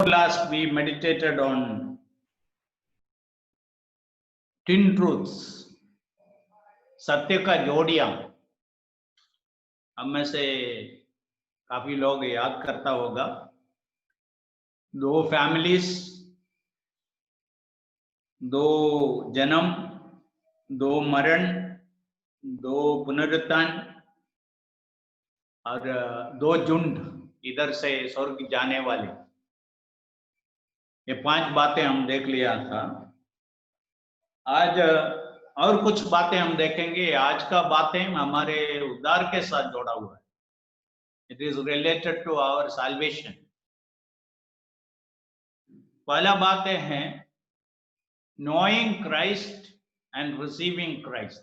Last we meditated on twin truths, सत्य का जोड़ियां. हम में से काफी लोग याद करता होगा, 2 फैमिलीज, 2 जन्म, 2 मरण, 2 पुनरुत्थान और 2 झुंड इधर से स्वर्ग जाने वाले. ये 5 बातें हम देख लिया था. आज और कुछ बातें हम देखेंगे. आज का बातें हमारे उद्धार के साथ जोड़ा हुआ है. It is related to our salvation. पहला बातें है knowing Christ and receiving Christ.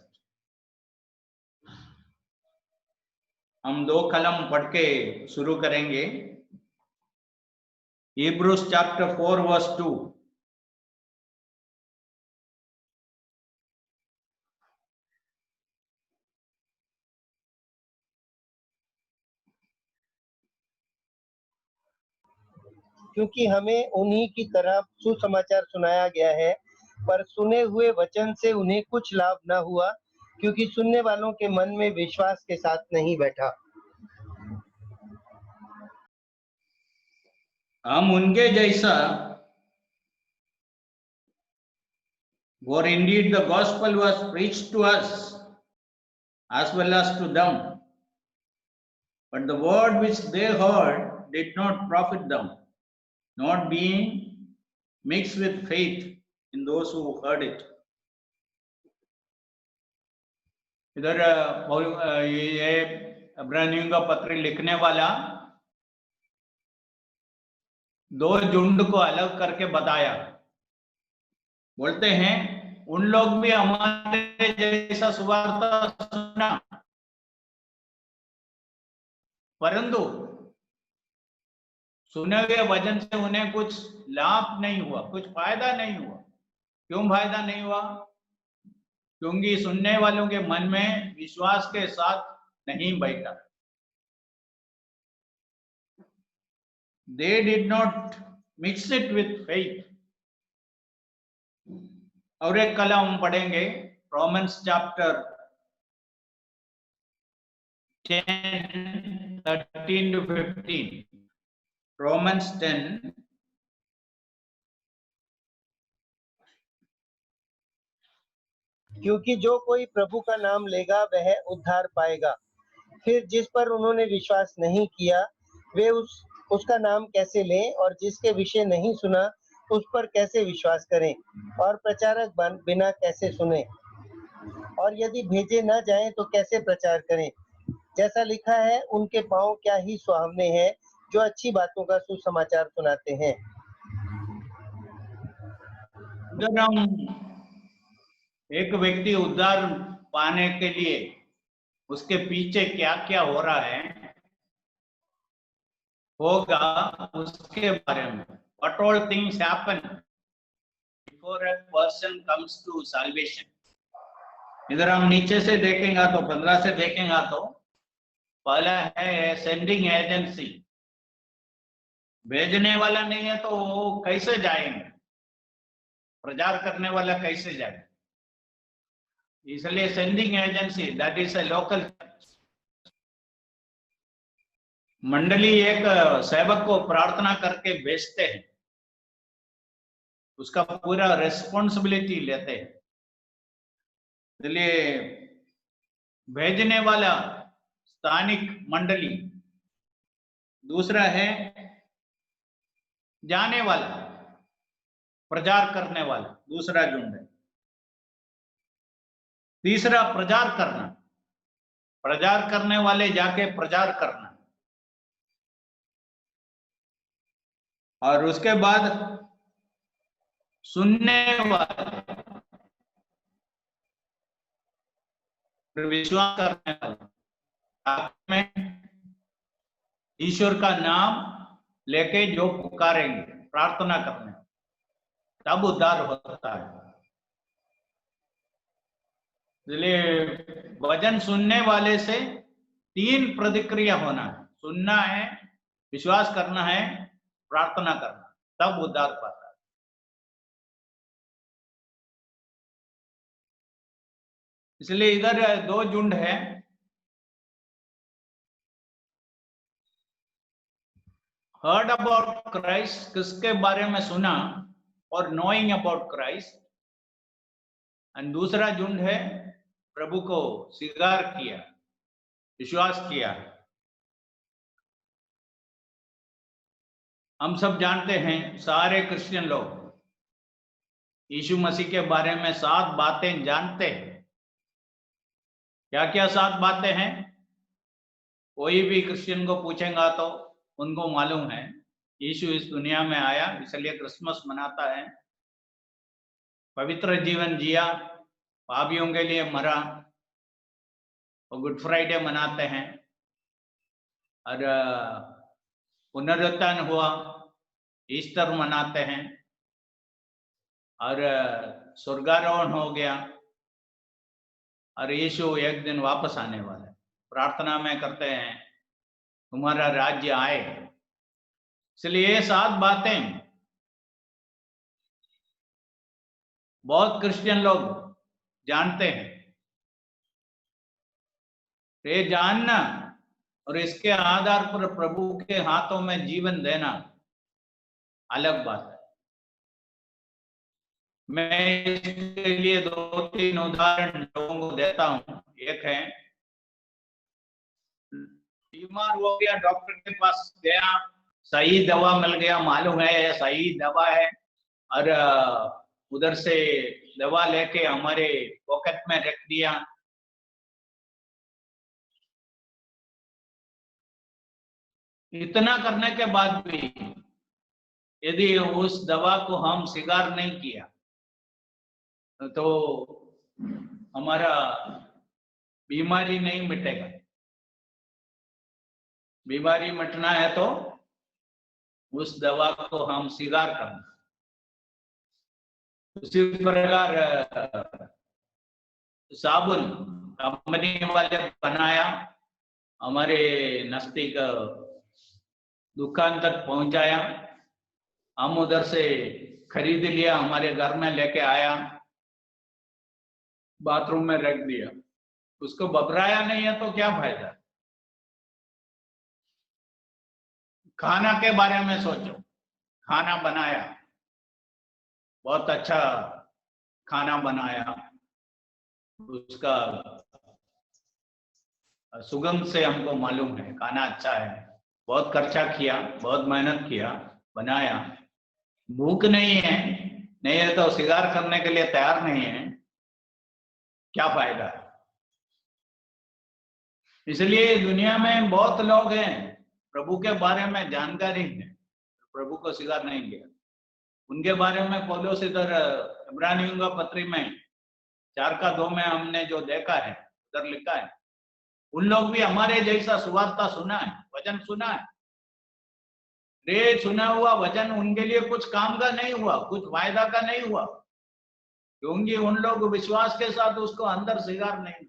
हम 2 कलम पढ़ के शुरू करेंगे. Hebrews chapter 4 verse 2. क्योंकि हमें उन्हीं की तरह सुसमाचार सुनाया गया है, पर सुने हुए वचन से उन्हें कुछ लाभ न हुआ, क्योंकि सुनने वालों के मन में विश्वास के साथ नहीं बैठा. हम उनके जैसा, for indeed the gospel was preached to us as well as to them, but the word which they heard did not profit them, not being mixed with faith in those who heard it. इधर ये इब्रानियों का पत्र लिखने वाला 2 झुंड को अलग करके बताया. बोलते हैं उन लोग भी हमारे जैसा सुवार्ता सुना, परंतु सुने हुए वचन से उन्हें कुछ लाभ नहीं हुआ, कुछ फायदा नहीं हुआ. क्यों फायदा नहीं हुआ? क्योंकि सुनने वालों के मन में विश्वास के साथ नहीं बैठा. They did not mix it with faith. और एक कलम हम पढ़ेंगे रोमन्स चैप्टर 10 13 to 15. रोमन्स 10 क्योंकि जो कोई प्रभु का नाम लेगा वह उद्धार पाएगा. फिर जिस पर उन्होंने विश्वास नहीं किया वे उसका नाम कैसे लें, और जिसके विषय नहीं सुना उस पर कैसे विश्वास करें, और प्रचारक बिना कैसे सुने, और यदि भेजे न जाएं तो कैसे प्रचार करें. जैसा लिखा है, उनके पांव क्या ही सुहावने हैं जो अच्छी बातों का सुसमाचार सुनाते हैं. एक व्यक्ति उद्धार पाने के लिए उसके पीछे क्या क्या हो रहा है होगा, उसके बारे में. What all things happen before a person comes to salvation. इधर हम नीचे से देखेंगे तो 15 से देखेंगे तो पहला है सेंडिंग एजेंसी. भेजने वाला नहीं है तो वो कैसे जाएंगे, प्रचार करने वाला कैसे जाए. इसलिए sending agency, that is a local मंडली, एक सेवक को प्रार्थना करके भेजते हैं, उसका पूरा रेस्पॉन्सिबिलिटी लेते हैं. इसलिए भेजने वाला स्थानिक मंडली. दूसरा है जाने वाला, प्रचार करने वाला, दूसरा झुंड है. तीसरा प्रचार करना, प्रचार करने वाले जाके प्रचार करना. और उसके बाद सुनने वाले, विश्वास करने वाले, ईश्वर का नाम लेके जो पुकारेंगे, प्रार्थना करने, तब उद्धार होता है. इसलिए वचन सुनने वाले से 3 प्रतिक्रिया होना है. सुनना है, विश्वास करना है, प्रार्थना करना. तब उद्धार पाता है। इसलिए इधर दो झुंड है, हर्ड अबाउट क्राइस्ट, किसके बारे में सुना, और नोइंग अबाउट क्राइस्ट, और दूसरा झुंड है प्रभु को स्वीकार किया, विश्वास किया। हम सब जानते हैं, सारे क्रिश्चियन लोग यीशु मसीह के बारे में 7 बातें जानते हैं। क्या क्या 7 बातें हैं? कोई भी क्रिश्चियन को पूछेगा तो उनको मालूम है, यीशु इस दुनिया में आया, इसलिए क्रिसमस मनाता है, पवित्र जीवन जिया, पापियों के लिए मरा, और गुड फ्राइडे मनाते हैं, और पुनरुत्थान हुआ, ईस्टर मनाते हैं, और स्वर्गारोहण हो गया, और यीशु एक दिन वापस आने वाला है। प्रार्थना में करते हैं, तुम्हारा राज्य आए। इसलिए ये 7 बातें बहुत क्रिश्चियन लोग जानते हैं। ये जानना और इसके आधार पर प्रभु के हाथों में जीवन देना अलग बात है। मैं इसके लिए 2-3 उदाहरण लोगों को देता हूं। एक है, बीमार हो गया, डॉक्टर के पास गया, सही दवा मिल गया, मालूम है सही दवा है, और उधर से दवा लेके हमारे पॉकेट में रख दिया। इतना करने के बाद भी यदि उस दवा को हम स्वीकार नहीं किया तो हमारा बीमारी नहीं मिटेगा। बीमारी मिटना है तो उस दवा को हम स्वीकार करना। उसी प्रकार साबुन कंपनी वाले बनाया, हमारे नजदीक दुकान तक पहुंचाया, हम उधर से खरीद लिया, हमारे घर में लेके आया, बाथरूम में रख दिया, उसको बबराया नहीं है तो क्या फायदा। खाना के बारे में सोचो, खाना बनाया, बहुत अच्छा खाना बनाया, उसका सुगंध से हमको मालूम है खाना अच्छा है, बहुत खर्चा किया, बहुत मेहनत किया, बनाया, भूख नहीं है तो स्वीकार करने के लिए तैयार नहीं है, क्या फायदा। इसलिए दुनिया में बहुत लोग हैं, प्रभु के बारे में जानकारी है, प्रभु को स्वीकार नहीं किया। उनके बारे में पौलुस इधर इब्रानियों का पत्री में 4:2 में हमने जो देखा है उधर लिखा है, उन लोग भी हमारे जैसा सुवार्ता सुना है, वचन सुना है। रे सुना हुआ वचन उनके लिए कुछ काम का नहीं हुआ, कुछ फायदा का नहीं हुआ, क्योंकि उन लोग विश्वास के साथ उसको अंदर स्वीकार नहीं।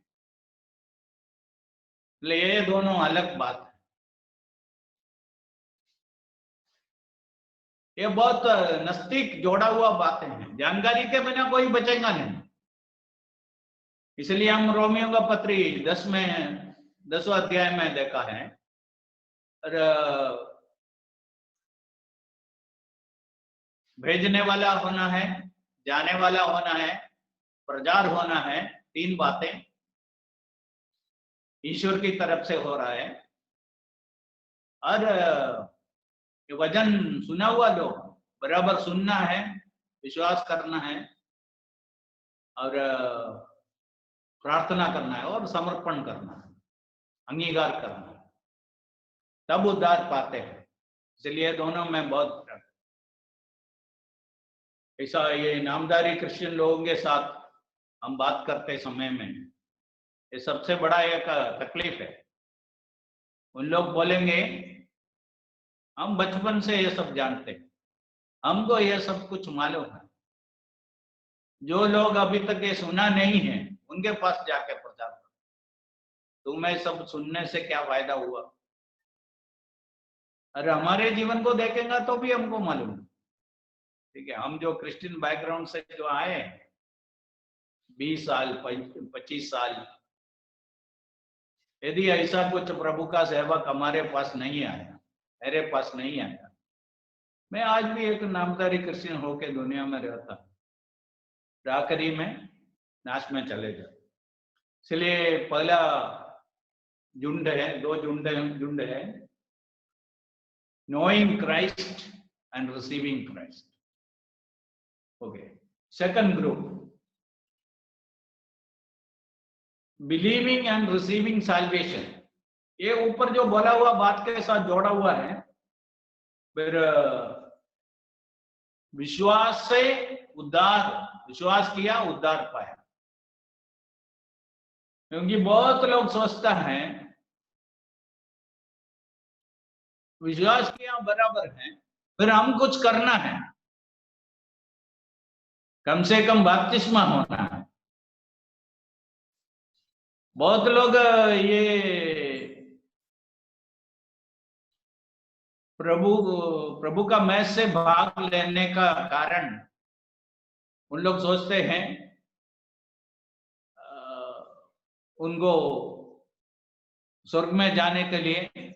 ये दोनों अलग बात है। ये बहुत नजदीक जोड़ा हुआ बातें हैं, जानकारी के बिना कोई बचेगा नहीं। इसलिए हम रोमियो का पत्री 10वां अध्याय में देखा है, और भेजने वाला होना है, जाने वाला होना है, प्रचार होना है, 3 बातें ईश्वर की तरफ से हो रहा है। और वचन सुना हुआ लोग बराबर सुनना है, विश्वास करना है, और प्रार्थना करना है, और समर्पण करना है, अंगीकार करना है, तब उद्धार पाते हैं। इसलिए दोनों में बहुत फर्क है। ऐसा ये नामधारी क्रिश्चियन लोगों के साथ हम बात करते समय में ये सबसे बड़ा एक तकलीफ है। उन लोग बोलेंगे हम बचपन से ये सब जानते हैं, हमको ये सब कुछ मालूम है। जो लोग अभी तक ये सुना नहीं है उनके पास जाके प्रचार करो, तुम्हें सब सुनने से क्या फायदा हुआ। अरे हमारे जीवन को देखेंगे तो भी हमको मालूम है, ठीक है, हम जो क्रिश्चियन बैकग्राउंड से जो आए 20 साल 25 साल, यदि ऐसा कुछ प्रभु का सेवक हमारे पास नहीं आया, मेरे पास नहीं आया, मैं आज भी एक नामधारी क्रिश्चियन होके दुनिया में रहता, आखिरी में नाश में चले जाए। इसलिए पहला झुंड है, 2 झुंड है, knowing Christ and receiving Christ. Okay. Second group, believing and receiving salvation. ये ऊपर जो बोला हुआ बात के साथ जोड़ा हुआ है, फिर विश्वास से उद्धार, विश्वास किया उद्धार पाया। क्योंकि बहुत लोग सोचता है विश्वास किया बराबर है, फिर हम कुछ करना है, कम से कम बपतिस्मा होना है। बहुत लोग ये प्रभु का मैच से भाग लेने का कारण उन लोग सोचते हैं उनको स्वर्ग में जाने के लिए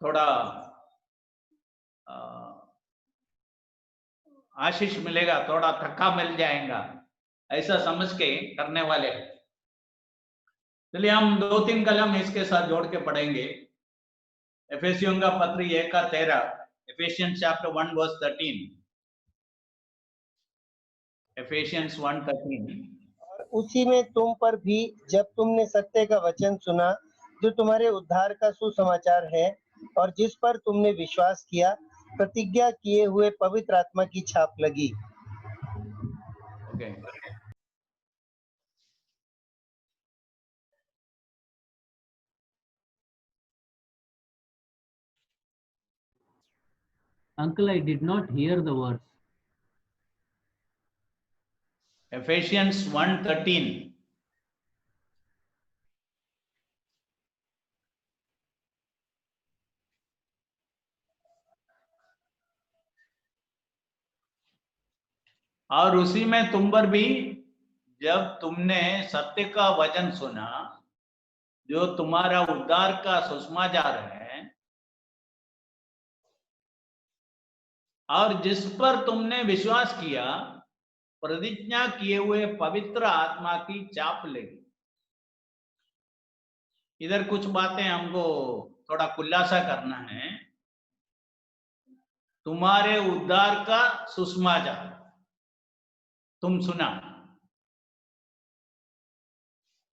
थोड़ा आशीष मिलेगा, थोड़ा थक्का मिल जाएगा, ऐसा समझ के करने वाले। चलिए हम 2-3 कलम इसके साथ जोड़ के पढ़ेंगे। एफेसियों का पत्र 1:13, एफेसियंस चैप्टर 1 वर्स 13, एफेसियंस 1:13। और उसी में तुम पर भी जब तुमने सत्य का वचन सुना, जो तुम्हारे उद्धार का सुसमाचार है, और जिस पर तुमने विश्वास किया, प्रतिज्ञा किए हुए पवित्र आत्मा की छाप लगी। Okay, Uncle, I did not hear the words. Ephesians 1:13. और उसी में तुम पर भी जब तुमने सत्य का वचन सुना, जो तुम्हारा उद्धार का सुसमाचार है, और जिस पर तुमने विश्वास किया, प्रतिज्ञा किए हुए पवित्र आत्मा की छाप लगी। इधर कुछ बातें हमको थोड़ा खुलासा करना है। तुम्हारे उद्धार का सुसमाचार तुम सुना,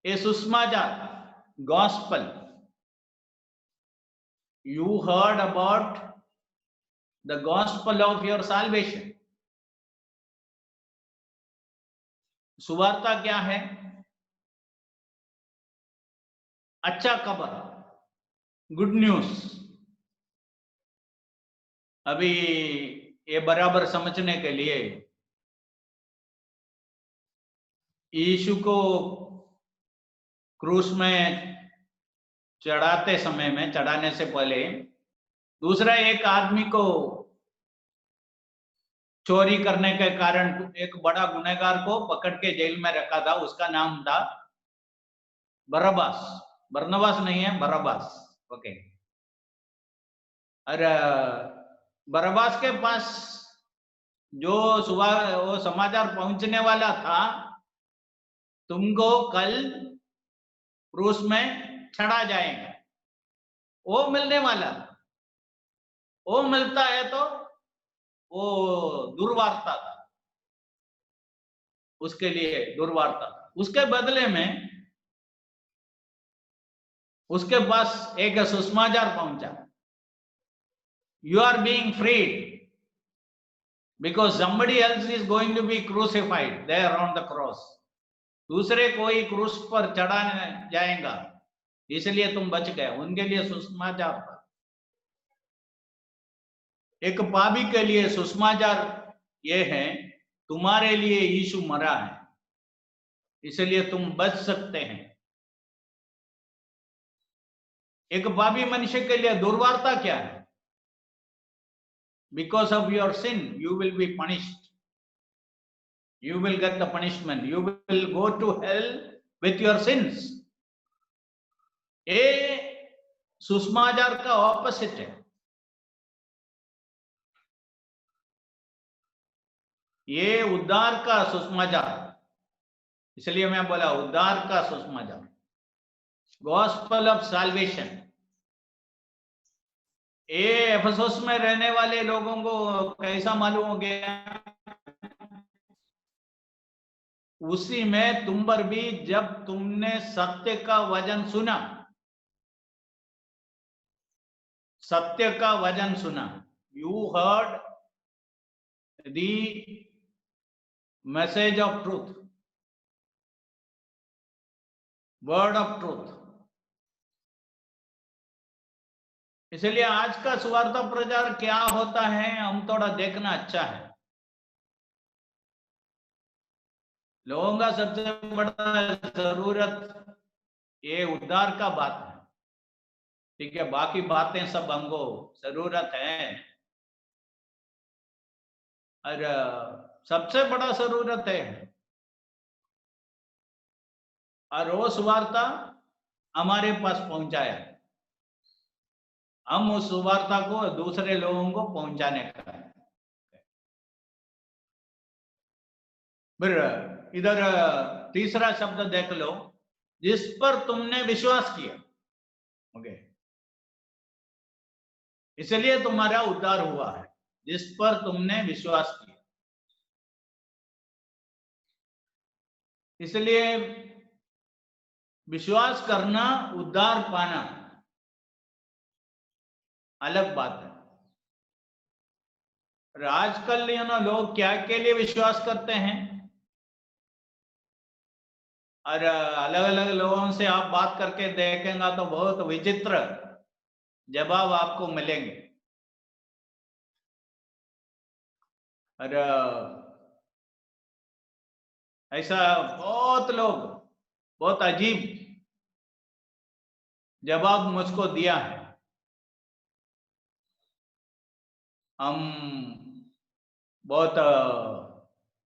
ये सुसमाचार, gospel, you heard about the gospel of your salvation. सुवार्ता क्या है? अच्छा खबर, गुड न्यूज। अभी ये बराबर समझने के लिए यीशु को क्रूस में चढ़ाते समय में, चढ़ाने से पहले दूसरा एक आदमी को चोरी करने के कारण एक बड़ा गुनहगार को पकड़ के जेल में रखा था। उसका नाम था बरब्बास, बरनबास नहीं है, बरब्बास। ओके, और बरब्बास के पास जो सुबह वो समाचार पहुंचने वाला था, तुमको कल क्रूस में चढ़ा जाएगा, वो मिलने वाला। वो मिलता है तो वो दुर्वार्ता था, उसके लिए दुर्वार्ता था। उसके बदले में उसके पास एक सुसमाचार पहुंचा, you are being freed because somebody else is going to be crucified there on the cross. दूसरे कोई क्रूस पर चढ़ा जाएगा, इसलिए तुम बच गए। उनके लिए सुसमाचार था। एक पापी के लिए सुसमाचार ये है, तुम्हारे लिए यीशु मरा है, इसलिए तुम बच सकते हैं। एक पापी मनुष्य के लिए दुर्वार्ता क्या है? because of your sin you will be punished, you will get the punishment, you will go to hell with your sins. ये सुसमाचार का ऑपोजिट है। ये उद्धार का सुसमाचार, इसलिए मैं बोला उद्धार का सुसमाचार, गॉस्पेल ऑफ सैल्वेशन। ये एफेसस में रहने वाले लोगों को कैसा मालूम हो गया? उसी में तुम पर भी जब तुमने सत्य का वचन सुना, सत्य का वचन सुना, you heard the message of truth, word of truth. इसलिए आज का सुवार्ता प्रचार क्या होता है हम थोड़ा देखना अच्छा है। लोगों का सबसे बड़ा जरूरत ये उद्धार का बात है, ठीक है, बाकी बातें सब हमको जरूरत है, और सबसे बड़ा जरूरत है और वो सुवार्ता हमारे पास पहुंचाया, हम उस सुवार्ता को दूसरे लोगों को पहुंचाने का है। फिर इधर तीसरा शब्द देख लो, जिस पर तुमने विश्वास किया। ओके, इसलिए तुम्हारा उद्धार हुआ है, जिस पर तुमने विश्वास किया। इसलिए विश्वास करना, उद्धार पाना अलग बात है। और आजकल लोग क्या के लिए विश्वास करते हैं, और अलग अलग लोगों से आप बात करके देखेंगे तो बहुत विचित्र जवाब आपको मिलेंगे। और ऐसा बहुत लोग बहुत अजीब जवाब मुझको दिया है। हम बहुत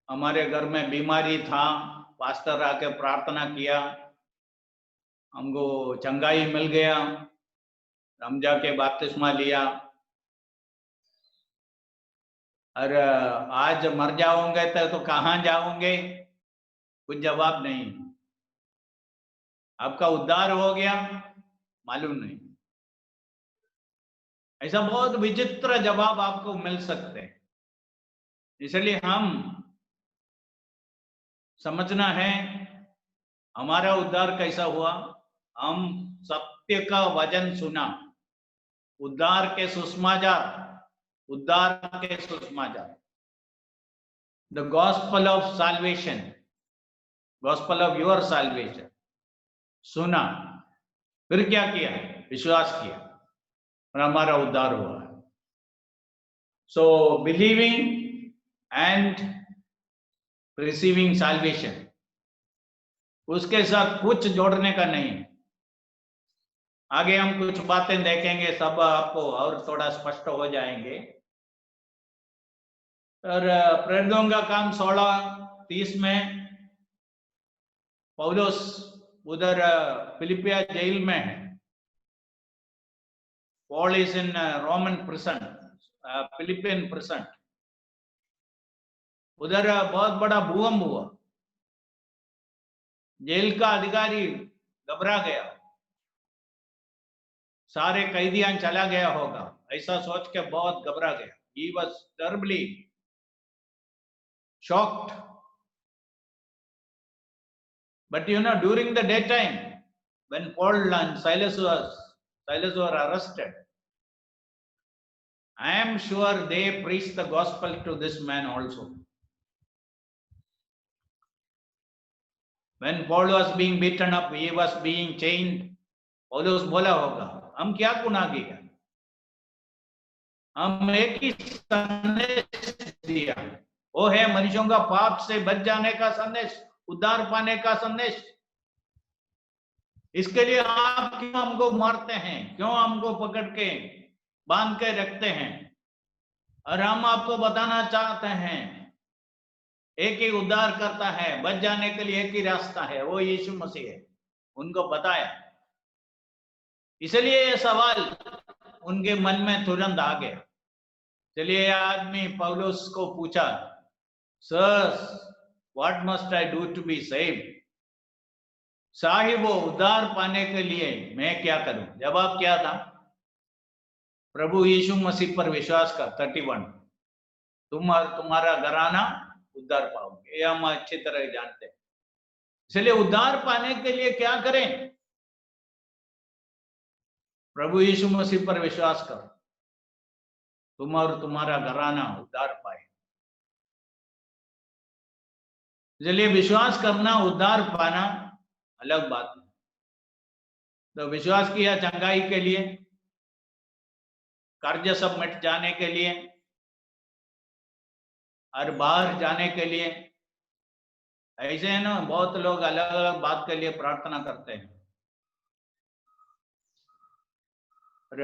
हमारे घर में बीमारी था, पास्टर आके प्रार्थना किया, हमको चंगाई मिल गया, हम जाके बपतिस्मा लिया, और आज मर जाओगे तो कहाँ जाओगे? कुछ जवाब नहीं। आपका उद्धार हो गया? मालूम नहीं। ऐसा बहुत विचित्र जवाब आपको मिल सकते हैं। इसलिए हम समझना है हमारा उद्धार कैसा हुआ। हम सत्य का वचन सुना, उद्धार के सुसमाचार, उद्धार के सुसमाचार, the gospel of salvation, gospel of your salvation सुना, फिर क्या किया? विश्वास किया और हमारा उद्धार हुआ। सो बिलीविंग एंड रिसीविंग सैल्वेशन, उसके साथ कुछ जोड़ने का नहीं। आगे हम कुछ बातें देखेंगे, सब आपको और थोड़ा स्पष्ट हो जाएंगे। और प्रेरितों का काम 16:30 में पौलुस उधर फिलिपिया जेल में है। Paul is in Roman prison, Philippian prison। उधर बहुत बड़ा भूकंप हुआ, जेल का अधिकारी घबरा गया, सारे कैदियां चला गया होगा ऐसा सोच के बहुत घबरा गया। He was terribly shocked। But during the daytime, when Paul and Silas were arrested, I am sure they preached the gospel to this man also. When Paul was being beaten up, he was being chained, पौलुस बोला होगा हम क्या गुनाह किया, हम एक ही संदेश दिया, वो है मनुष्यों का पाप से बच जाने का संदेश, उद्धार पाने का संदेश। इसके लिए आप क्यों हमको मारते हैं, क्यों हमको पकड़ के बांध के रखते हैं? और हम आपको बताना चाहते हैं, एक ही उद्धार करता है, बच जाने के लिए एक ही रास्ता है, वो यीशु मसीह है, उनको बताया। इसलिए ये सवाल उनके मन में तुरंत आ गया। चलिए आदमी पौलुस को पूछा, sir what must I do to be saved? साहिब वो उद्धार पाने के लिए मैं क्या करूं? जवाब क्या था? प्रभु यीशु मसीह पर विश्वास कर। 31, तुम और तुम्हारा घराना उद्धार पाओगे। ये हम अच्छी तरह जानते हैं। इसलिए उद्धार पाने के लिए क्या करें? प्रभु यीशु मसीह पर विश्वास कर, तुम और तुम्हारा घराना उद्धार पाए। इसलिए विश्वास करना, उद्धार पाना अलग बात है। तो विश्वास किया चंगाई के लिए, कर्ज सब मिट जाने के लिए और बाहर जाने के लिए। ऐसे है ना, बहुत लोग अलग अलग बात के लिए प्रार्थना करते हैं। और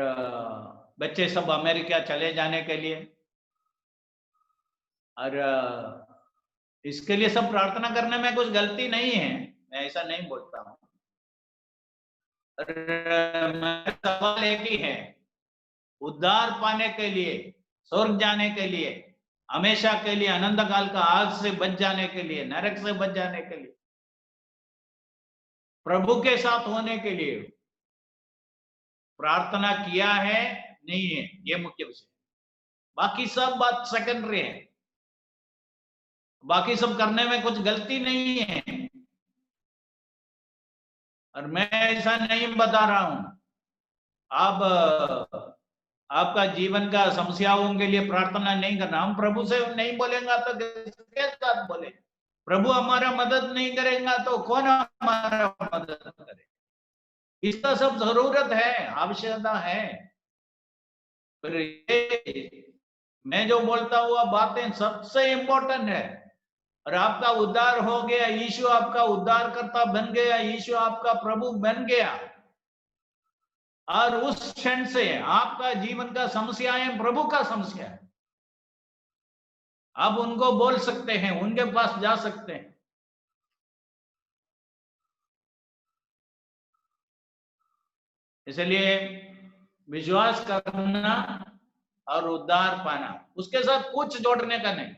बच्चे सब अमेरिका चले जाने के लिए, और इसके लिए सब प्रार्थना करने में कुछ गलती नहीं है, मैं ऐसा नहीं बोलता हूँ। मेरा सवाल एक ही है, उद्धार पाने के लिए, स्वर्ग जाने के लिए, हमेशा के लिए अनंत काल का आग से बच जाने के लिए, नरक से बच जाने के लिए, प्रभु के साथ होने के लिए प्रार्थना किया है नहीं है, ये मुख्य विषय। बाकी सब बात सेकेंडरी है, बाकी सब करने में कुछ गलती नहीं है। और मैं ऐसा नहीं बता रहा हूं आप आपका जीवन का समस्याओं के लिए प्रार्थना नहीं करना। हम प्रभु से नहीं बोलेंगे तो किसके साथ बोले? प्रभु हमारा मदद नहीं करेगा तो कौन हमारा मदद करे? इसका सब जरूरत है, आवश्यकता है। पर ये मैं जो बोलता हुआ बातें सबसे इंपॉर्टेंट है। और आपका उद्धार हो गया, यीशु आपका उद्धारकर्ता बन गया, यीशु आपका प्रभु बन गया, और उस क्षण से आपका जीवन का समस्याएं प्रभु का समस्या है। आप उनको बोल सकते हैं, उनके पास जा सकते हैं। इसलिए विश्वास करना और उद्धार पाना, उसके साथ कुछ जोड़ने का नहीं,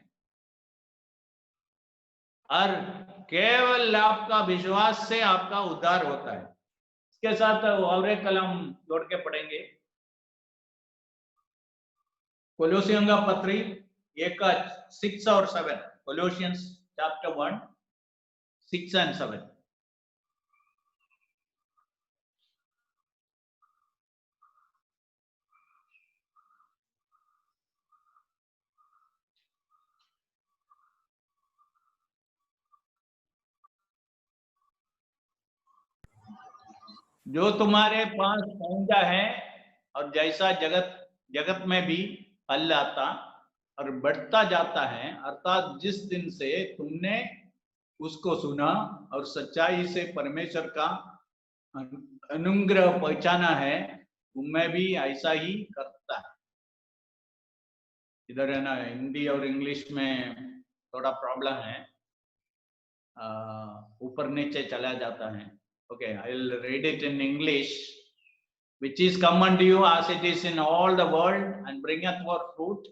और केवल आपका विश्वास से आपका उद्धार होता है। इसके साथ और एक कलम जोड़ के पढ़ेंगे, कोलोसियों का पत्री 1:6 और 7। कोलोसियंस चैप्टर 1, 6 and 7। जो तुम्हारे पास पहुंचा है और जैसा जगत में भी फल लाता और बढ़ता जाता है, अर्थात जिस दिन से तुमने उसको सुना और सच्चाई से परमेश्वर का अनुग्रह पहचाना है, तुम्हें भी ऐसा ही करता है। इधर है ना, हिंदी और इंग्लिश में थोड़ा प्रॉब्लम है, ऊपर नीचे चला जाता है। Okay, I'll read it in English. Which is common to you as it is in all the world, and bringeth forth fruit,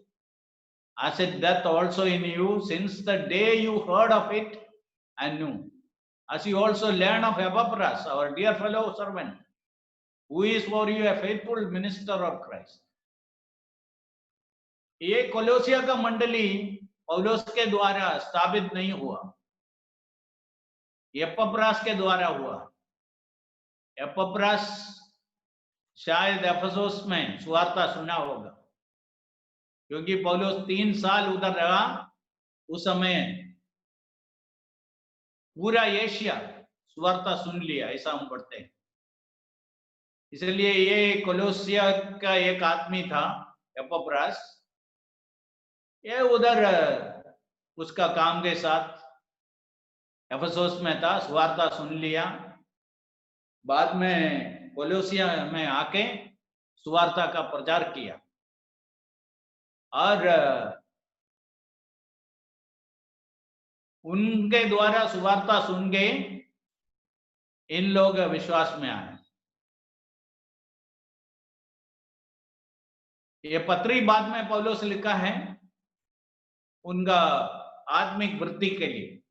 as it doth also in you, since the day you heard of it and knew. As you also learn of Epaphras, our dear fellow servant, who is for you a faithful minister of Christ. ये कोलोसिया का मंडली पौलुस के द्वारा स्थापित नहीं हुआ, एपफ्रास के द्वारा हुआ। एपफ्रास शायद एफेसुस में सुवार्ता सुना होगा, क्योंकि पौलुस 3 साल उधर रहा। उस समय पूरा एशिया सुवार्ता सुन लिया, ऐसा हम पढ़ते हैं। इसलिए ये कोलोसिया का एक आदमी था एपफ्रास, ये उधर उसका काम के साथ एफेसुस में था, सुवार्ता सुन लिया। बाद में कोलोसिया में आके सुवार्ता का प्रचार किया, और उनके द्वारा सुवार्ता सुन के इन लोग विश्वास में आए। ये पत्री बाद में पौलुस लिखा है उनका आत्मिक वृद्धि के लिए,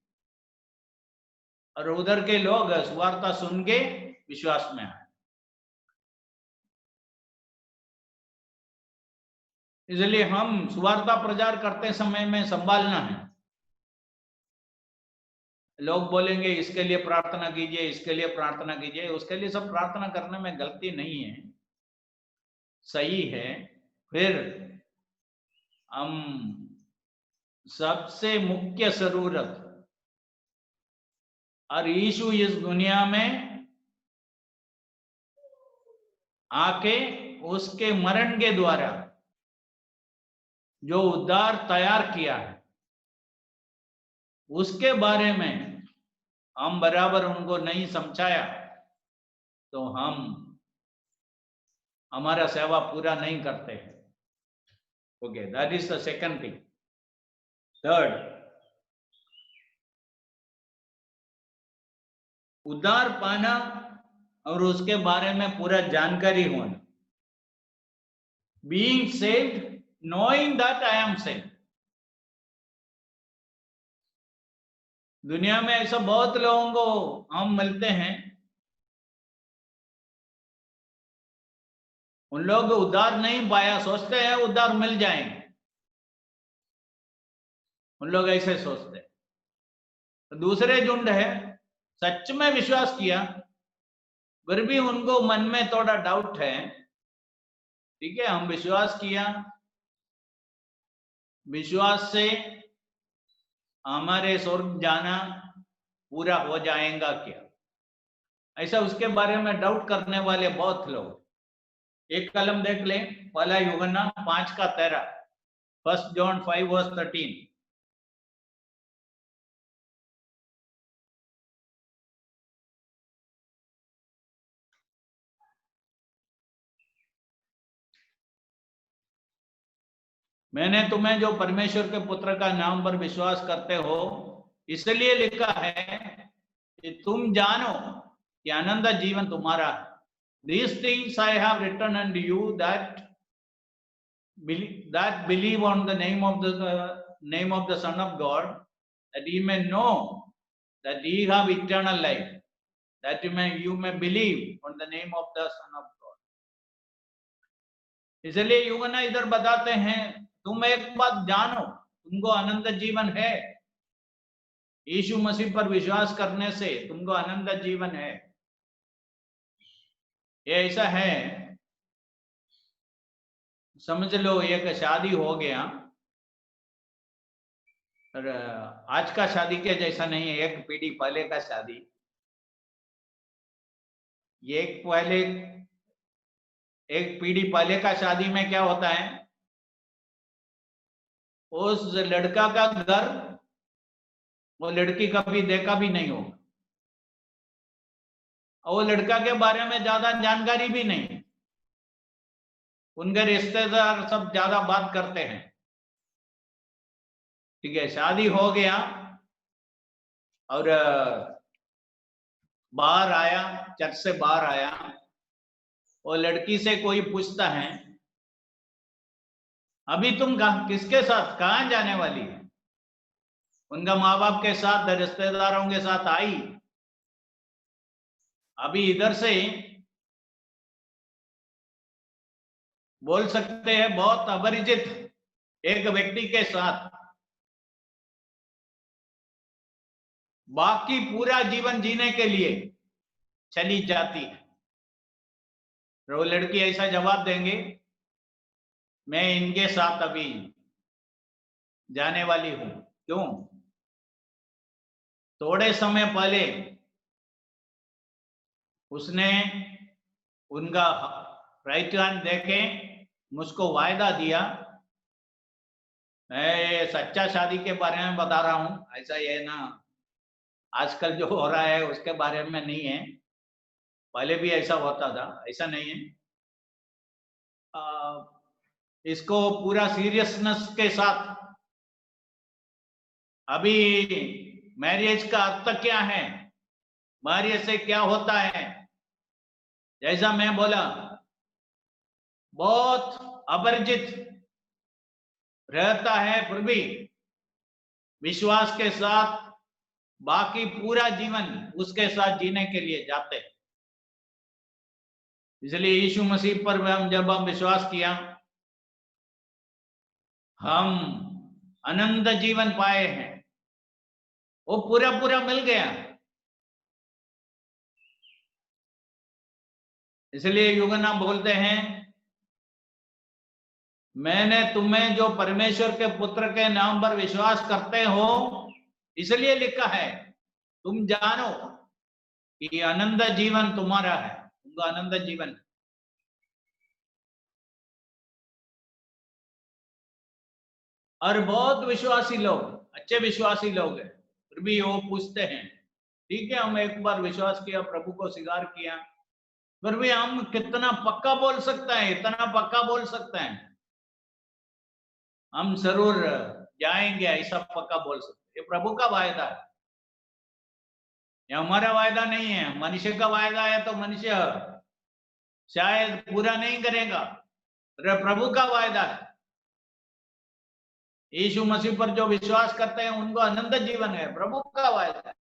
और उधर के लोग सुवार्ता सुन के विश्वास में आए। इसलिए हम सुवार्ता प्रचार करते समय में संभालना है। लोग बोलेंगे इसके लिए प्रार्थना कीजिए, इसके लिए प्रार्थना कीजिए, उसके लिए सब प्रार्थना करने में गलती नहीं है, सही है। फिर हम सबसे मुख्य जरूरत, और यीशु इस दुनिया में आके उसके मरण के द्वारा जो उद्धार तैयार किया है उसके बारे में हम बराबर उनको नहीं समझाया तो हम हमारा सेवा पूरा नहीं करते हैं। Okay, that is the second thing. Third, उद्धार पाना और उसके बारे में पूरा जानकारी होना। Being saved, knowing that I am saved. दुनिया में ऐसा बहुत लोगों को हम मिलते हैं, उन लोग उद्धार नहीं पाया, सोचते हैं उद्धार मिल जाएंगे, उन लोग ऐसे सोचते हैं। तो दूसरे झुंड है, सच में विश्वास किया फिर भी उनको मन में थोड़ा डाउट है। ठीक है, हम विश्वास किया, विश्वास से हमारे स्वर्ग जाना पूरा हो जाएगा क्या, ऐसा उसके बारे में डाउट करने वाले बहुत लोग। एक कलम देख ले, पहला यूहन्ना 5:13, 1 John 5:13। मैंने तुम्हें जो परमेश्वर के पुत्र का नाम पर विश्वास करते हो इसलिए लिखा है कि तुम जानो कि आनंद जीवन तुम्हारा है। These things I have written unto you that believe on the name of the Son of God, that ye may know that ye have eternal life, that you may believe on the name of the Son of God। इसलिए यूहन्ना इधर बताते हैं तुम एक बात जानो, तुमको आनंद जीवन है। यीशु मसीह पर विश्वास करने से तुमको आनंद जीवन है। ये ऐसा है, समझ लो एक शादी हो गया, और आज का शादी के जैसा नहीं है, एक पीढ़ी पहले का शादी। एक पीढ़ी पहले का शादी में क्या होता है, उस लड़का का घर वो लड़की कभी देखा भी नहीं होगा, और वो लड़का के बारे में ज्यादा जानकारी भी नहीं। उनके रिश्तेदार सब ज्यादा बात करते हैं। ठीक है, शादी हो गया और बाहर आया, चर्च से बाहर आया, और लड़की से कोई पूछता है अभी तुम किसके साथ कहां जाने वाली है? उनका माँ बाप के साथ, रिश्तेदारों के साथ आई। अभी इधर से बोल सकते हैं बहुत अपरिचित एक व्यक्ति के साथ बाकी पूरा जीवन जीने के लिए चली जाती है। वो लड़की ऐसा जवाब देंगे, मैं इनके साथ अभी जाने वाली हूं। क्यों? थोड़े समय पहले उसने उनका राइट हैंड देके मुझको वायदा दिया, मैं सच्चा शादी के बारे में बता रहा हूं, ऐसा ये ना आजकल जो हो रहा है उसके बारे में नहीं है, पहले भी ऐसा होता था, ऐसा नहीं है। इसको पूरा सीरियसनेस के साथ, अभी मैरिज का अर्थ क्या है, मैरिज से क्या होता है, जैसा मैं बोला, बहुत अपरिचित रहता है, फिर भी विश्वास के साथ बाकी पूरा जीवन उसके साथ जीने के लिए जाते हैं। इसलिए यीशु मसीह पर जब हम विश्वास किया, हम अनंत जीवन पाए हैं, वो पूरा पूरा मिल गया। इसलिए यूहन्ना बोलते हैं, मैंने तुम्हें जो परमेश्वर के पुत्र के नाम पर विश्वास करते हो इसलिए लिखा है, तुम जानो कि अनंत जीवन तुम्हारा है, तुमका अनंत जीवन। और बहुत विश्वासी लोग, अच्छे विश्वासी लोग हैं, फिर भी वो पूछते हैं, ठीक है हम एक बार विश्वास किया, प्रभु को स्वीकार किया, फिर भी हम कितना पक्का बोल सकते हैं, इतना पक्का बोल सकते हैं हम जरूर जाएंगे, ऐसा पक्का बोल सकते? ये प्रभु का वायदा है, ये हमारा वायदा नहीं है। मनुष्य का वायदा है तो मनुष्य शायद पूरा नहीं करेगा, प्रभु का वायदा है। यीशु मसीह पर जो विश्वास करते हैं उनको अनंत जीवन है, प्रभु का वायदा है।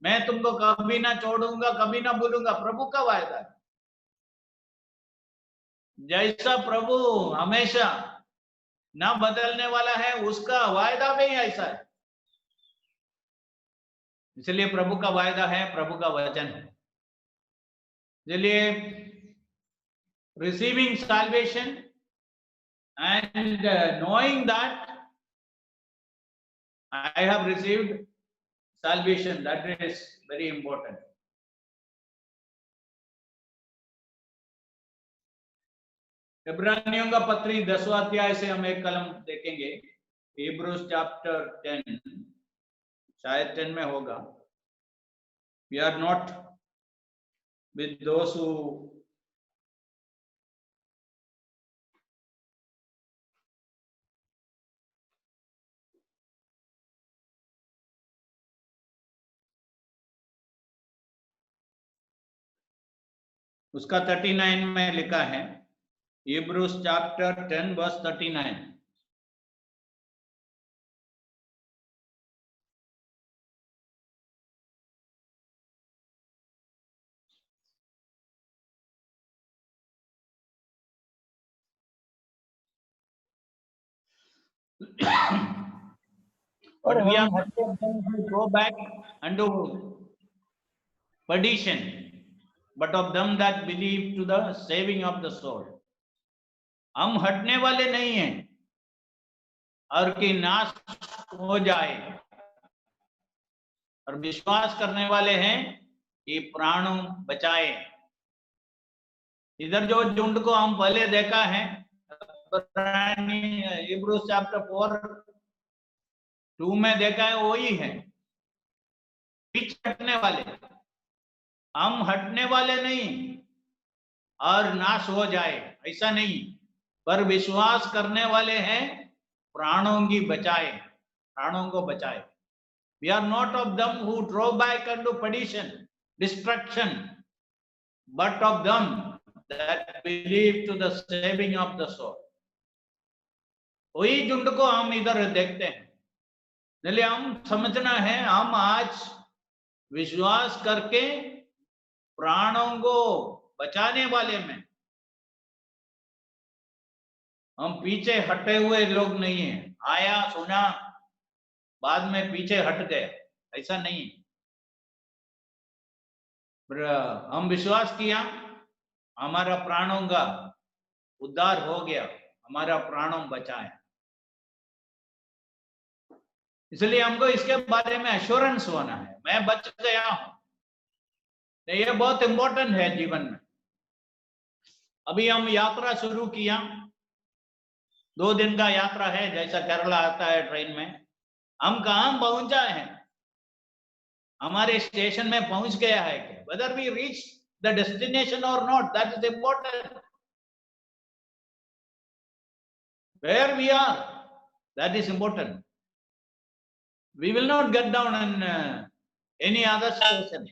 मैं तुमको कभी ना छोड़ूंगा, कभी ना भूलूंगा, प्रभु का वायदा है। जैसा प्रभु हमेशा ना बदलने वाला है, उसका वायदा भी ऐसा है। इसलिए प्रभु का वायदा है, प्रभु का वचन है। इसलिए receiving salvation and knowing that I have received salvation, that is very important. इब्रानियों का पत्री 10वां अध्याय से हम एक कलम देखेंगे, Hebrews chapter 10, शायद 10 में होगा। We are not with those who उसका 39 में लिखा है, Hebrews chapter 10 verse 39। But we are not to go back unto perdition, but of them that believe to the saving of the soul। हम हटने वाले नहीं हैं और कि नाश हो जाए, और विश्वास करने वाले हैं कि प्राणों बचाए। इधर जो झुंड को हम पहले देखा है, Hebrews chapter 4:2 में देखा है, वही है, पीछे हटने वाले। हम हटने वाले नहीं और नाश हो जाए, ऐसा नहीं, पर विश्वास करने वाले हैं प्राणों की बचाए, प्राणों को बचाए। We are not of them who draw back unto perdition, destruction, but of them that believe to the saving of the soul। वही झुंड को हम इधर देखते हैं। इसलिए हम समझना है, हम आज विश्वास करके प्राणों को बचाने वाले में, हम पीछे हटे हुए लोग नहीं हैं, आया सुना बाद में पीछे हट गए, ऐसा नहीं। हम विश्वास किया, हमारा प्राणों का उद्धार हो गया, हमारा प्राणों बचाए। इसलिए हमको इसके बारे में एश्योरेंस होना है, मैं बच गया हूं। ये बहुत इंपॉर्टेंट है जीवन में। अभी हम यात्रा शुरू किया, 2 दिन का यात्रा है, जैसा केरला आता है ट्रेन में। हम कहां पहुंचा है, हमारे स्टेशन में पहुंच गया है क्या, whether we reach the destination or not, that is important। where we are, that is important. We will not get down in any other station.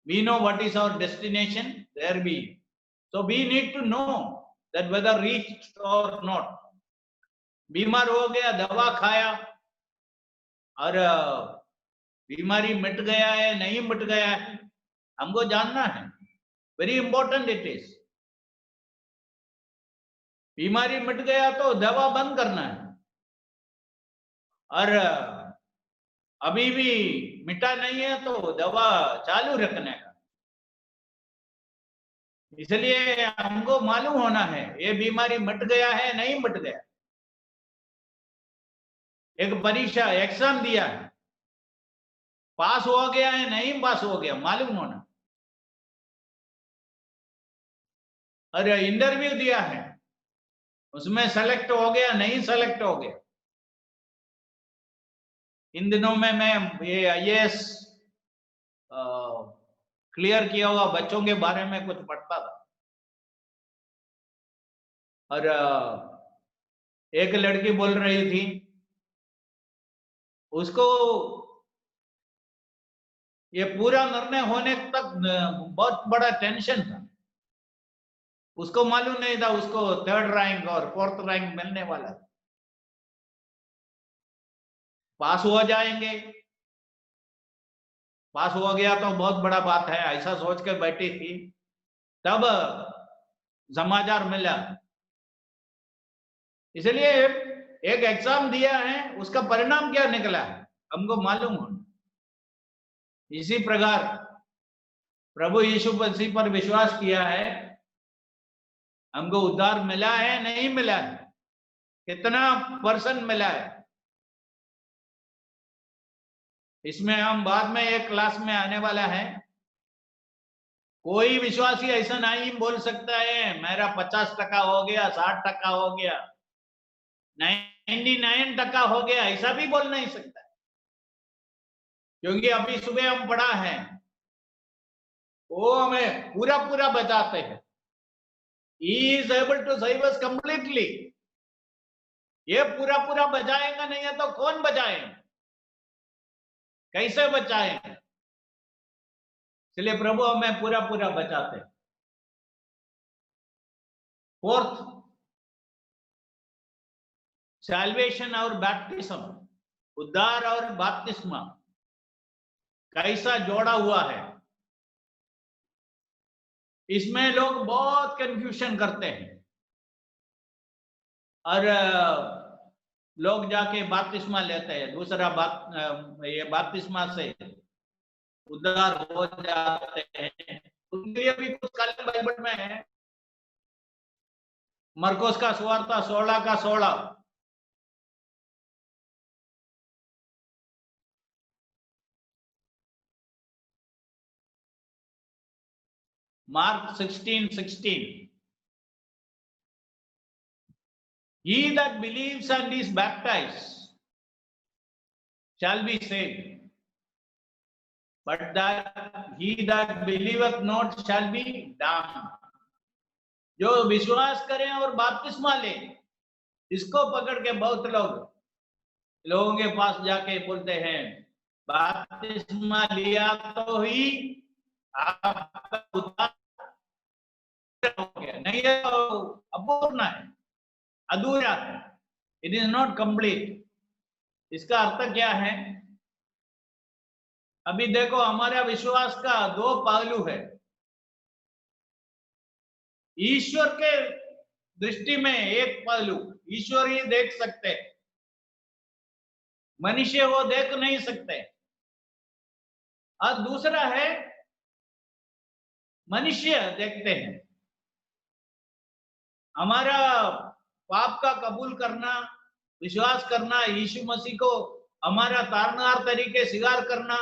We know what is our destination, there we. So we need to know that whether reached or not. बीमार हो गया, दवा खाया और बीमारी मिट गया है नहीं मिट गया है, हमको जानना है. Very important it is. बीमारी मिट गया तो दवा बंद करना है, और अभी भी मिटा नहीं है तो दवा चालू रखने का. इसलिए हमको मालूम होना है ये बीमारी मिट गया है नहीं मिट गया. एक परीक्षा एग्जाम दिया है, पास हो गया है नहीं पास हो गया, मालूम होना. और इंटरव्यू दिया है, उसमें सेलेक्ट हो गया नहीं सेलेक्ट हो गया. इन दिनों में मैं ये IAS क्लियर किया हुआ बच्चों के बारे में कुछ पढ़ता था, और एक लड़की बोल रही थी उसको ये पूरा निर्णय होने तक बहुत बड़ा टेंशन था. उसको मालूम नहीं था उसको 3rd रैंक और 4th रैंक मिलने वाला था. पास हो जाएंगे, पास हो गया तो बहुत बड़ा बात है, ऐसा सोच कर बैठी थी. तब समाचार मिला. इसलिए एक एग्जाम दिया है, उसका परिणाम क्या निकला है हमको मालूम हो. इसी प्रकार प्रभु यीशु मसीह पर विश्वास किया है, हमको उद्धार मिला है नहीं मिला है, कितना % मिला है, इसमें हम बाद में एक क्लास में आने वाला है. कोई विश्वासी ऐसा नहीं बोल सकता है मेरा 50% हो गया, 60% हो गया, 99% हो गया, ऐसा भी बोल नहीं सकता. क्योंकि अभी सुबह हम पढ़ा है वो हमें पूरा पूरा बचाते हैं. He is able to save us completely. ये पूरा पूरा बचाएगा नहीं है तो कौन बचाएगा, कैसे बचाएगा? इसलिए प्रभु हमें पूरा पूरा बचाते हैं. 4th, सैल्वेशन और बैप्टिज्म, उद्धार और बपतिस्मा कैसा जोड़ा हुआ है. इसमें लोग बहुत कंफ्यूजन करते हैं, और लोग जाके बपतिस्मा लेते हैं, दूसरा ये बपतिस्मा से उद्धार हो जाते हैं. उनके लिए भी कुछ काले बाइबल में है. मरकोस का सुवार्ता 16:16, Mark 16:16. He that believes and is baptized shall be saved, but that he that believeth not shall be damned. जो विश्वास करें और बपतिस्मा ले, इसको पकड़ के बहुत लोगों के पास जाके बोलते हैं बपतिस्मा लिया तो ही आपका उद्धार हो गया, नहीं है तो अपूर्ण है, अधूरा है. It is not complete. इसका अर्थ क्या है? अभी देखो हमारा विश्वास का 2 पहलू है. ईश्वर के दृष्टि में एक पहलू ईश्वर ही देख सकते हैं, मनुष्य वो देख नहीं सकते. और दूसरा है मनुष्य देखते हैं. हमारा पाप का कबूल करना, विश्वास करना, यीशु मसीह को हमारा तारनहार तरीके स्वीकार करना,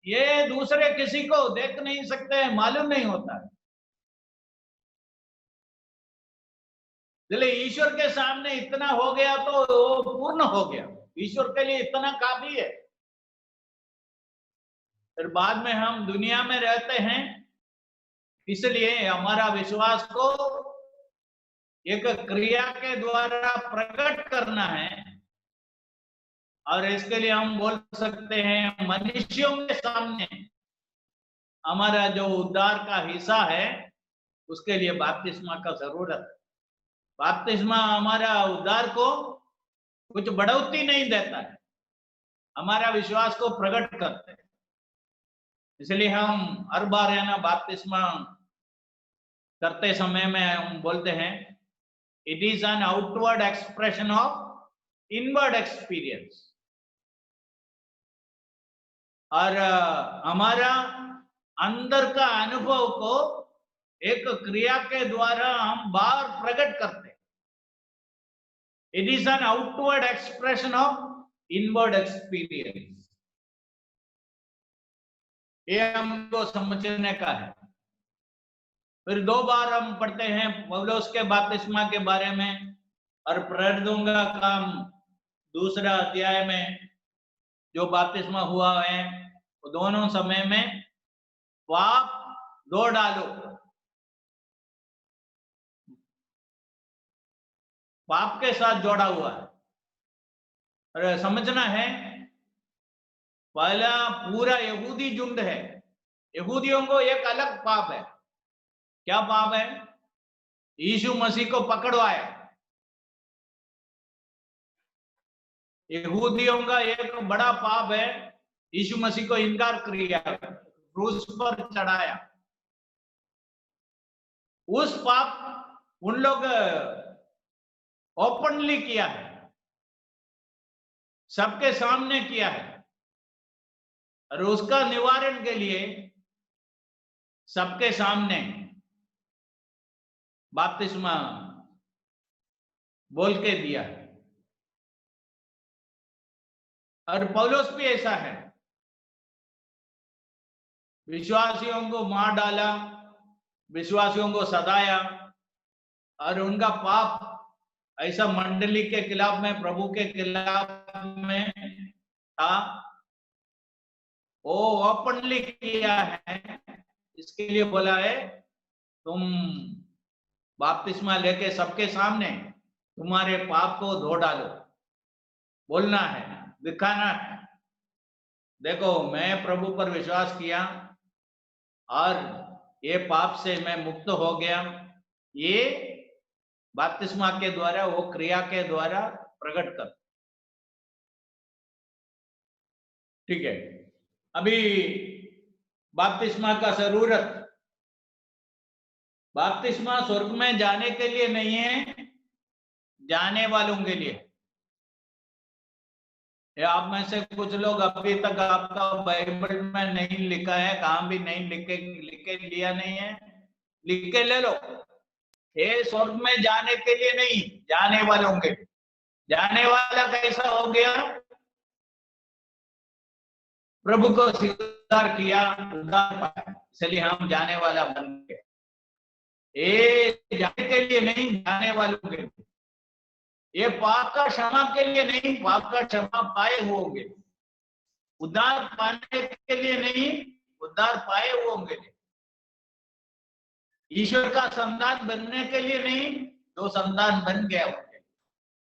ये दूसरे किसी को देख नहीं सकते, मालूम नहीं होता है. इसलिए ईश्वर के सामने इतना हो गया तो वो पूर्ण हो गया, ईश्वर के लिए इतना काफी है. फिर बाद में हम दुनिया में रहते हैं, इसलिए हमारा विश्वास को एक क्रिया के द्वारा प्रकट करना है, और इसके लिए हम बोल सकते हैं मनुष्यों के सामने हमारा जो उद्धार का हिस्सा है उसके लिए बपतिस्मा का जरूरत है। बपतिस्मा हमारा उद्धार को कुछ बढ़ोतरी नहीं देता है, हमारा विश्वास को प्रकट करते हैं। इसलिए हम हर बार है ना बपतिस्मा करते समय में हम बोलते हैं it is an outward expression of inward experience. और हमारा अंदर का अनुभव को एक क्रिया के द्वारा हम बाहर प्रकट करते हैं। It is an outward expression of inward experience. ये हमको समझने का है। फिर 2 बार हम पढ़ते हैं पौलुस के बपतिस्मा के बारे में, और प्रेरितों का काम 2 अध्याय में जो बपतिस्मा हुआ है वो दोनों समय में पाप धो डालो, पाप के साथ जोड़ा हुआ है। और समझना है पहला पूरा यहूदी झुंड है, यहूदियों को एक अलग पाप है। क्या पाप है? यीशु मसीह को पकड़वाया। यहूदियों का एक बड़ा पाप है, यीशु मसीह को इनकार किया, क्रूस पर चढ़ाया। उस पाप उन लोग ओपनली किया है, सबके सामने किया है, और उसका निवारण के लिए सबके सामने बपतिस्मा बोल के दिया है। और पौलुस भी ऐसा है, विश्वासियों को मार डाला, विश्वासियों को सताया, और उनका पाप ऐसा मंडली के खिलाफ में, प्रभु के खिलाफ में था, वो ओपनली किया है। इसके लिए बोला है तुम बपतिस्मा लेके सबके सामने तुम्हारे पाप को धो डालो, बोलना है, दिखाना है, देखो मैं प्रभु पर विश्वास किया और ये पाप से मैं मुक्त हो गया। ये बपतिस्मा के द्वारा, वो क्रिया के द्वारा प्रकट कर। ठीक है, अभी बपतिस्मा का जरूरत, बपतिस्मा स्वर्ग में जाने के लिए नहीं है, जाने वालों के लिए। आप में से कुछ लोग अभी तक आपका बाइबल में नहीं लिखा है, कहां भी नहीं लिखे लिया नहीं है, लिख के ले लो। ये स्वर्ग में जाने के लिए नहीं, जाने वालों के लिए। जाने वाला कैसा हो गया? प्रभु को स्वीकार किया, उद्धार पाया, इसलिए हम जाने वाला बन गए। ये जाने के लिए नहीं, जाने वालों के लिए। ये पाप का क्षमा के लिए नहीं, पाप का क्षमा पाए होंगे। उद्धार पाने के लिए नहीं, उद्धार पाए होंगे। ईश्वर का संतान बनने के लिए नहीं, जो संतान बन गया होंगे।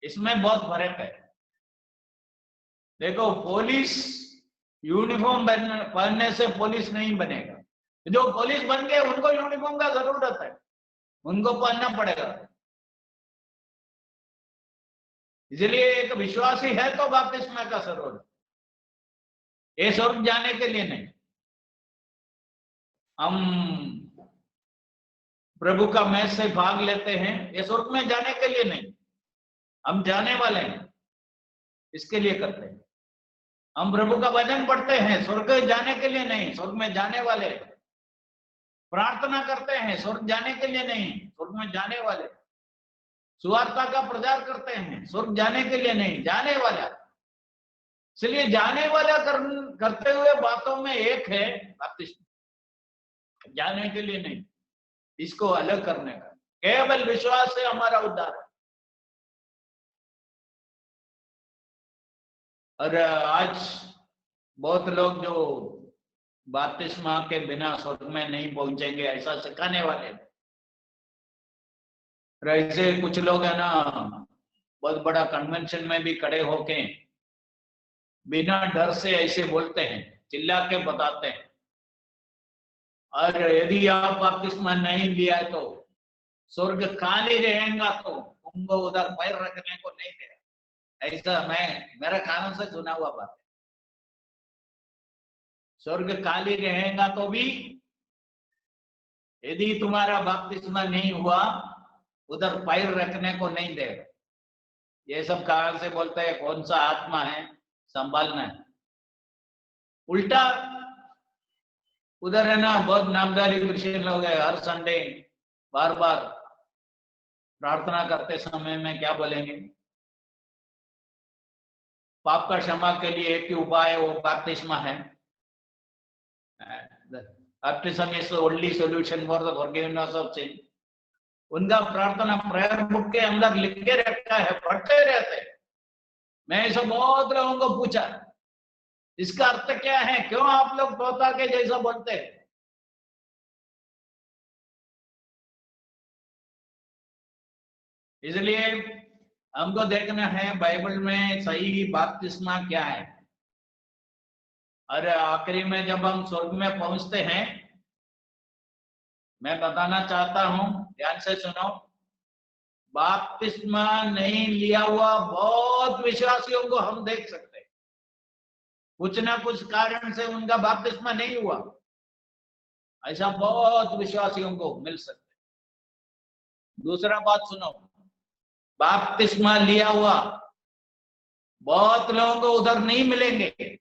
इसमें बहुत फर्क है। देखो, पुलिस यूनिफॉर्म पहनने से पुलिस नहीं बनेगा। जो पुलिस बन गए उनको यूनिफॉर्म का जरूरत है, उनको पहनना पड़ेगा। इसलिए एक विश्वासी है तो बपतिस्मा का जरूरत, ये स्वर्ग जाने के लिए नहीं। हम प्रभु का मैच से भाग लेते हैं, ये स्वर्ग में जाने के लिए नहीं, हम जाने वाले हैं, इसके लिए करते हैं। हम प्रभु का वचन पढ़ते हैं, स्वर्ग जाने के लिए नहीं, स्वर्ग में जाने वाले। प्रार्थना करते हैं, स्वर्ग जाने के लिए नहीं, स्वर्ग में जाने वाले। सुवार्ता का प्रचार करते हैं, स्वर्ग जाने के लिए नहीं, जाने वाला। इसलिए जाने वाला करते हुए बातों में एक है बपतिस्मा, जाने के लिए नहीं, इसको अलग करने का। केवल विश्वास से हमारा उद्धार है। और आज बहुत लोग जो बपतिस्मा के बिना स्वर्ग में नहीं पहुंचेंगे ऐसा सिखाने वाले, और ऐसे कुछ लोग है ना बहुत बड़ा कन्वेंशन में भी खड़े होके बिना डर से ऐसे बोलते हैं, चिल्ला के बताते हैं, और यदि आप बपतिस्मा नहीं लिया तो स्वर्ग खाली रहेगा, तो तुमको उधर पैर रखने को नहीं देगा। ऐसा मैं मेरा कानों से सुना हुआ बात है। स्वर्ग खाली रहेगा तो भी यदि तुम्हारा बपतिस्मा नहीं हुआ उधर पैर रखने को नहीं देगा। ये सब कहां से बोलते हैं? कौन सा आत्मा है? संभालना है। उल्टा उधर है ना बहुत नामदारी क्रिश्चियन लोग है, हर संडे बार बार प्रार्थना करते समय में क्या बोलेंगे? पाप का क्षमा के लिए एक ही उपाय है, वो बपतिस्मा है। Baptism is the only solution for the forgiveness of sin. उनका प्रार्थना प्रेयर बुक के अंदर लिख के रखा है, पढ़ते रहते हैं। मैं ऐसा बहुत लोगों को पूछा, इसका अर्थ क्या है? क्यों आप लोग तोता के जैसा बोलते हैं? इसलिए हमको देखना है बाइबल में सही बपतिस्मा क्या है। और आखिरी में जब हम स्वर्ग में पहुंचते हैं, मैं बताना चाहता हूं, ध्यान से सुनो, बपतिस्मा नहीं लिया हुआ बहुत विश्वासियों को हम देख सकते हैं, कुछ ना कुछ कारण से उनका बपतिस्मा नहीं हुआ। ऐसा बहुत विश्वासियों को मिल सकते हैं। दूसरा बात सुनो, बपतिस्मा लिया हुआ बहुत लोगों को उधर नहीं मिलेंगे।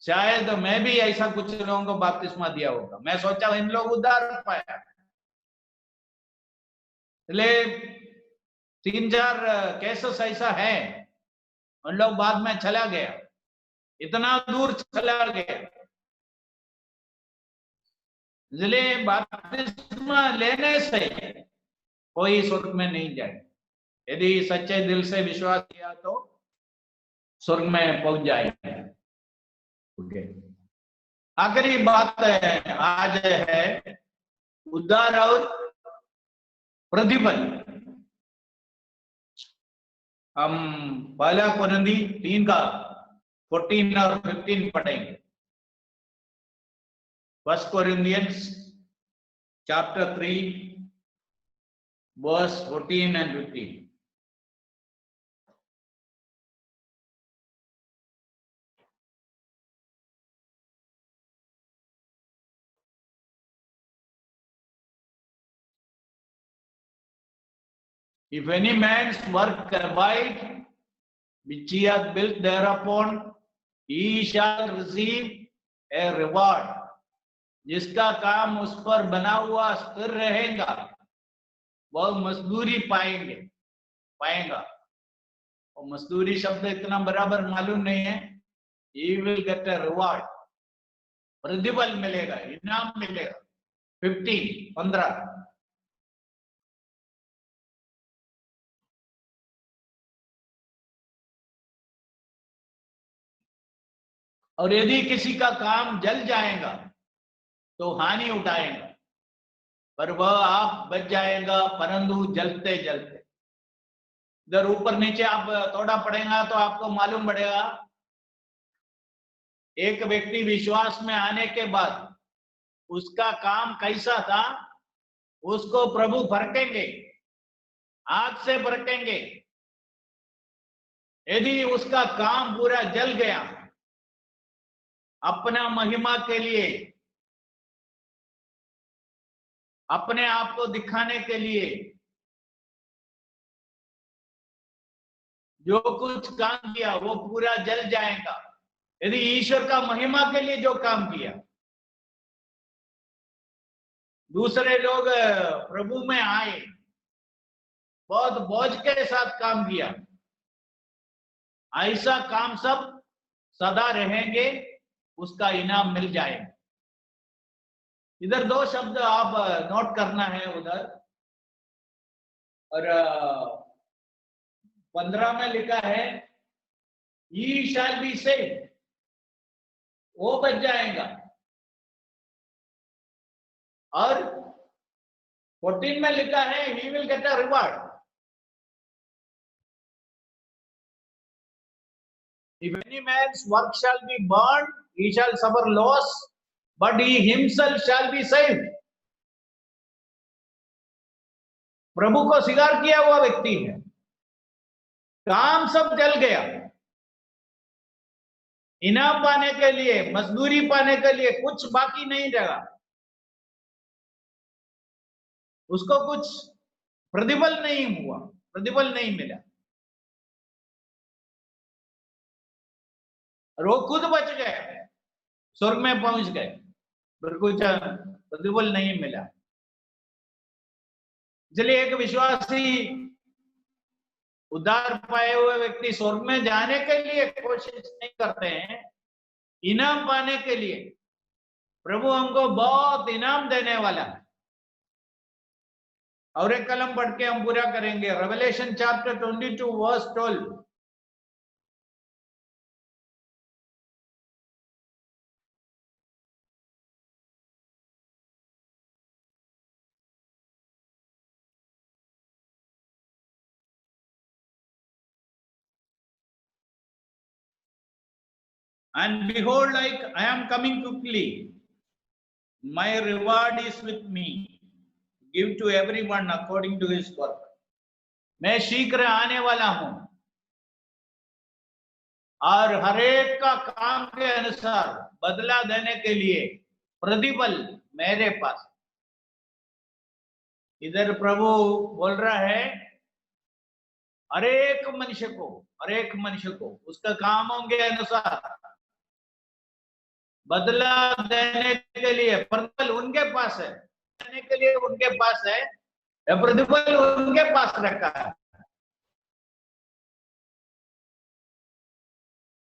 शायद मैं भी ऐसा कुछ लोगों को बपतिस्मा दिया होगा, मैं सोचा इन लोग उधर पाया। इसलिए 3-4 केसेस ऐसा है, उन लोग बाद में चला गया, इतना दूर चला गया। इसलिए बपतिस्मा लेने से कोई स्वर्ग में नहीं जाए। यदि सच्चे दिल से विश्वास किया तो स्वर्ग में पहुंच जाएगा। आखिरी बात है आज है उद्धार और प्रतिफल। हम 1 कोरिन्थियों 3 का 14 और 15 पढ़ेंगे। 1 Corinthians chapter 3 verse 14 and 15. If any man's work abide, which he hath built thereupon, he shall receive a reward. जिसका काम उस पर बना हुआ स्थिर रहेगा, वह मजदूरी पाएगा। और मजदूरी शब्द इतना बराबर मालूम नहीं है। He will get a reward, प्रतिफल मिलेगा, इनाम मिलेगा। 15 और यदि किसी का काम जल जाएगा तो हानि उठाएगा, पर वह आप बच जाएगा, परंतु जलते जलते। इधर ऊपर नीचे आप थोड़ा पढ़ेगा तो आपको मालूम पड़ेगा, एक व्यक्ति विश्वास में आने के बाद उसका काम कैसा था, उसको प्रभु परखेंगे, आग से परखेंगे। यदि उसका काम पूरा जल गया, अपना महिमा के लिए, अपने आप को दिखाने के लिए जो कुछ काम किया वो पूरा जल जाएगा। यदि ईश्वर का महिमा के लिए जो काम किया, दूसरे लोग प्रभु में आए, बहुत बोझ के साथ काम किया, ऐसा काम सब सदा रहेंगे, उसका इनाम मिल जाएगा। इधर 2 शब्द आप नोट करना है उधर, और 15 में लिखा है ye shall be saved, वो बच जाएगा। और 14 में लिखा है he will get a reward. If any man's work shall be burned, he shall suffer loss, but he himself shall be saved. प्रभु को स्वीकार किया हुआ व्यक्ति है, काम सब जल गया, इनाम पाने के लिए, मजदूरी पाने के लिए कुछ बाकी नहीं रहा, उसको कुछ प्रतिफल नहीं हुआ, प्रतिफल नहीं मिला, और वो खुद बच गए, स्वर्ग में पहुंच गए, पर कुछ प्रतिफल नहीं मिला। इसलिए एक विश्वासी उद्धार पाए हुए व्यक्ति स्वर्ग में जाने के लिए कोशिश नहीं करते हैं, इनाम पाने के लिए। प्रभु हमको बहुत इनाम देने वाला है। और एक कलम पढ़ के हम पूरा करेंगे, Revelation chapter 22 verse 12। And behold, like I am coming quickly, my reward is with me, give to everyone according to his work. मैं शीघ्र आने वाला हूं और हरेक का काम के अनुसार बदला देने के लिए प्रतिफल मेरे पास। इधर प्रभु बोल रहा है हरेक मनुष्य को उसका कामों के अनुसार बदला देने के लिए प्रतिफल उनके पास है, देने के लिए उनके पास है, प्रतिफल उनके पास रखा है।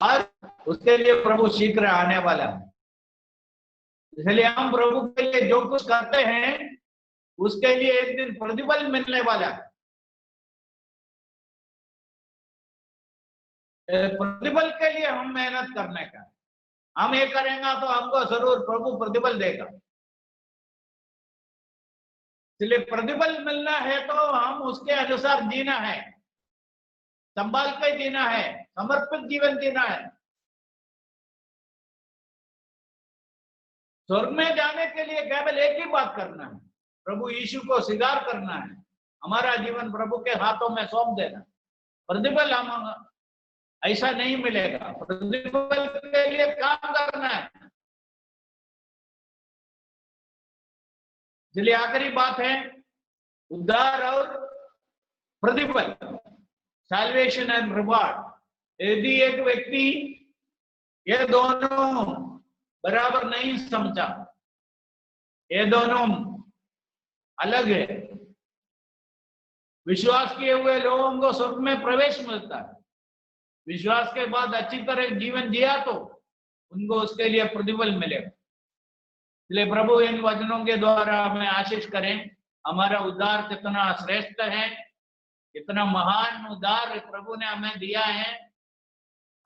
और उसके लिए प्रभु शीघ्र आने वाला है। इसलिए हम प्रभु के लिए जो कुछ करते हैं उसके लिए एक दिन प्रतिफल मिलने वाला है। प्रतिफल के लिए हम मेहनत करने का, हम ये करेंगे तो हमको जरूर प्रभु प्रतिफल देगा। इसलिए प्रतिफल मिलना है तो हम उसके अनुसार जीना है, संभाल के जीना है, समर्पित जीवन जीना है। स्वर्ग में जाने के लिए केवल एक ही बात करना है, प्रभु यीशु को स्वीकार करना है, हमारा जीवन प्रभु के हाथों में सौंप देना। प्रतिफल हम ऐसा नहीं मिलेगा, प्रतिफल के लिए काम करना है। इसलिए आखिरी बात है उद्धार और प्रतिफल, सैल्वेशन एंड रिवार्ड। यदि एक व्यक्ति ये दोनों बराबर नहीं समझा, ये दोनों अलग है, विश्वास किए हुए लोगों को स्वर्ग में प्रवेश मिलता है, विश्वास के बाद अच्छी तरह जीवन जिया तो उनको उसके लिए प्रतिफल मिलेगा। इसलिए प्रभु इन वचनों के द्वारा हमें आशीष करें। हमारा उद्धार कितना श्रेष्ठ है, कितना महान उद्धार प्रभु ने हमें दिया है,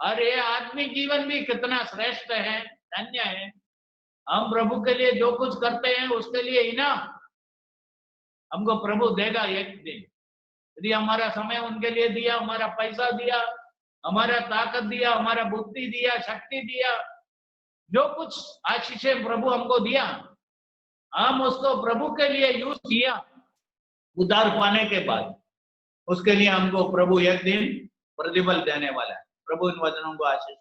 और ये आत्मिक जीवन भी कितना श्रेष्ठ है, धन्य है। हम प्रभु के लिए जो कुछ करते हैं उसके लिए इनाम हमको प्रभु देगा एक दिन। यदि हमारा समय उनके लिए दिया, हमारा पैसा दिया, हमारा ताकत दिया, हमारा बुद्धि दिया, शक्ति दिया, जो कुछ आशीषें प्रभु हमको दिया, हम उसको प्रभु के लिए यूज किया उद्धार पाने के बाद, उसके लिए हमको प्रभु एक दिन प्रतिफल देने वाला है। प्रभु इन वचनों को आशीष